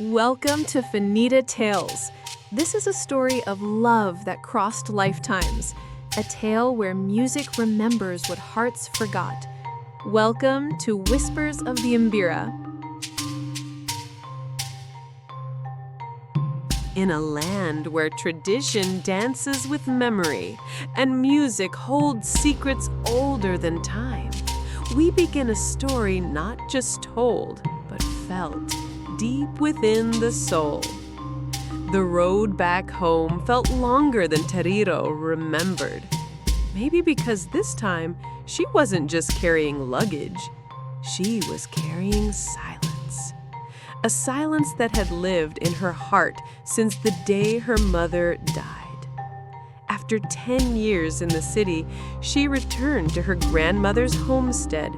Welcome to Fanita Tales. This is a story of love that crossed lifetimes, a tale where music remembers what hearts forgot. Welcome to Whispers of the Mbira. In a land where tradition dances with memory and music holds secrets older than time, we begin a story not just told, but felt deep within the soul. The road back home felt longer than Tariro remembered. Maybe because this time she wasn't just carrying luggage, she was carrying silence. A silence that had lived in her heart since the day her mother died. After 10 years in the city, she returned to her grandmother's homestead,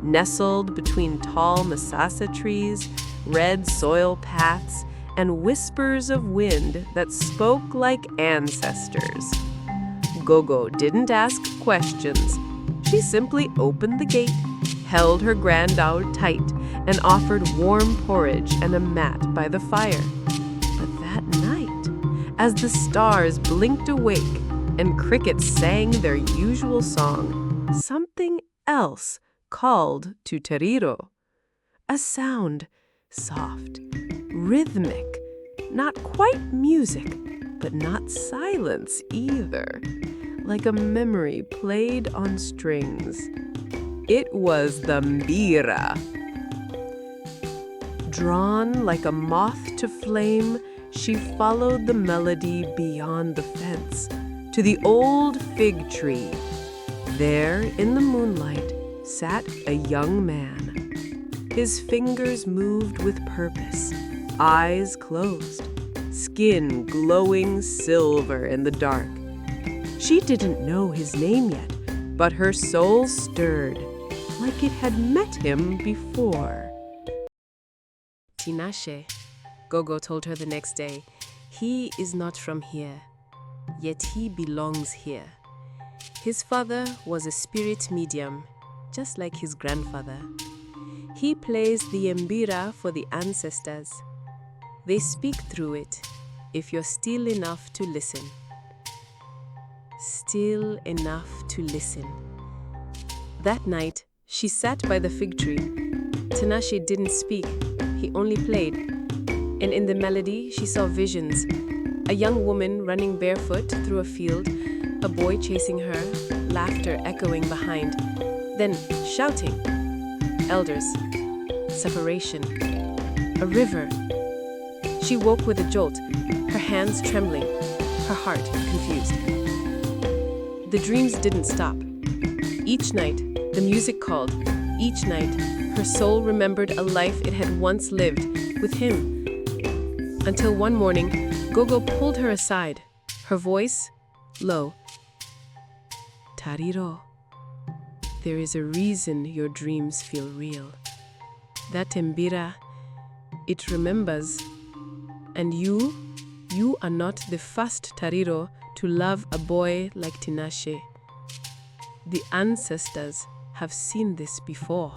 nestled between tall masasa trees, red soil paths, and whispers of wind that spoke like ancestors. Gogo didn't ask questions. She simply opened the gate, held her granddaughter tight, and offered warm porridge and a mat by the fire. But that night, as the stars blinked awake and crickets sang their usual song, something else called to Tariro. A sound, soft, rhythmic, not quite music, but not silence either, like a memory played on strings. It was the Mbira. Drawn like a moth to flame, she followed the melody beyond the fence, to the old fig tree. There, in the moonlight, sat a young man. His fingers moved with purpose, eyes closed, skin glowing silver in the dark. She didn't know his name yet, but her soul stirred, like it had met him before. Tinashe, Gogo told her the next day, he is not from here, yet he belongs here. His father was a spirit medium, just like his grandfather. He plays the Mbira for the ancestors. They speak through it, if you're still enough to listen. Still enough to listen. That night, she sat by the fig tree. Tinashe didn't speak, he only played. And in the melody, she saw visions. A young woman running barefoot through a field, a boy chasing her, laughter echoing behind. Then shouting. Elders. Separation. A river. She woke with a jolt, her hands trembling, her heart confused. The dreams didn't stop. Each night, the music called. Each night, her soul remembered a life it had once lived with him. Until one morning, Gogo pulled her aside, her voice low. Tariro, there is a reason your dreams feel real. That Mbira, it remembers. And you are not the first Tariro to love a boy like Tinashe. The ancestors have seen this before.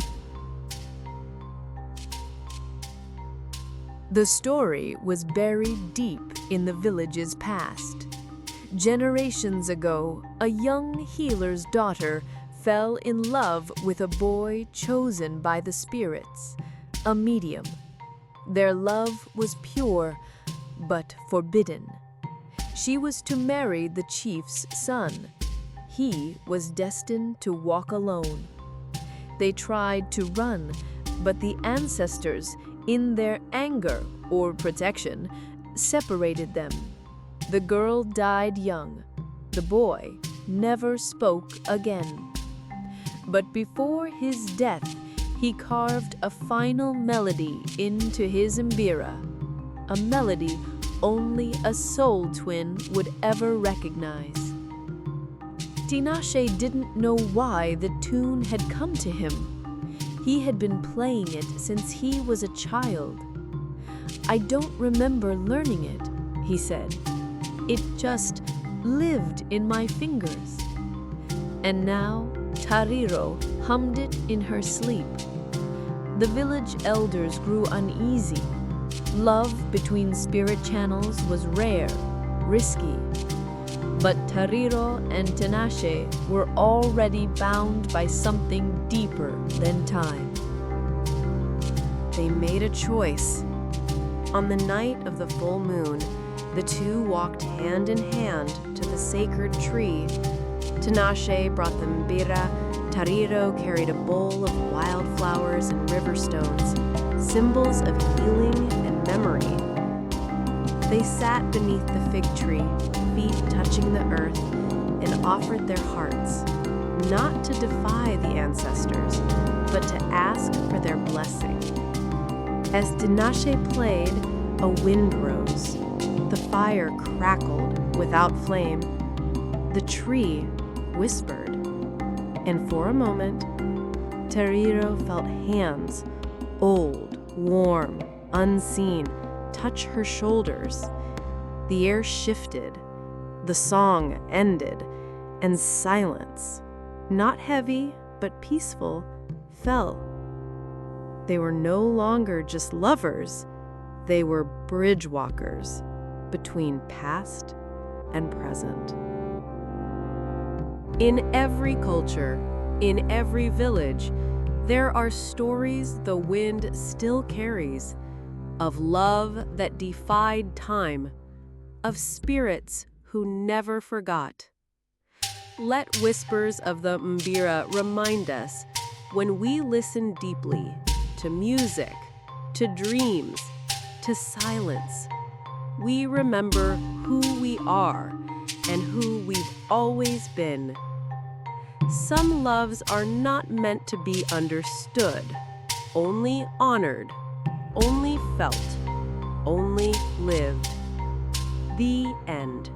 The story was buried deep in the village's past. Generations ago, a young healer's daughter fell in love with a boy chosen by the spirits, a medium. Their love was pure, but forbidden. She was to marry the chief's son. He was destined to walk alone. They tried to run, but the ancestors, in their anger or protection, separated them. The girl died young. The boy never spoke again. But before his death, he carved a final melody into his Mbira, a melody only a soul twin would ever recognize. Tinashe didn't know why the tune had come to him. He had been playing it since he was a child. I don't remember learning it, he said. It just lived in my fingers. And now Tariro hummed it in her sleep. The village elders grew uneasy. Love between spirit channels was rare, risky. But Tariro and Tinashe were already bound by something deeper than time. They made a choice. On the night of the full moon, the two walked hand in hand to the sacred tree. Tinashe brought the Mbira, Tariro carried a bowl of wildflowers and river stones, symbols of healing and memory. They sat beneath the fig tree, feet touching the earth, and offered their hearts, not to defy the ancestors, but to ask for their blessing. As Tinashe played, a wind rose. The fire crackled without flame. The tree whispered. And for a moment, Tariro felt hands, old, warm, unseen, touch her shoulders. The air shifted, the song ended, and silence, not heavy but peaceful, fell. They were no longer just lovers, they were bridge walkers between past and present. In every culture, in every village, there are stories the wind still carries, of love that defied time, of spirits who never forgot. Let whispers of the Mbira remind us, when we listen deeply to music, to dreams, to silence, we remember who we are and who we've always been. Some loves are not meant to be understood, only honored, only felt, only lived. The end.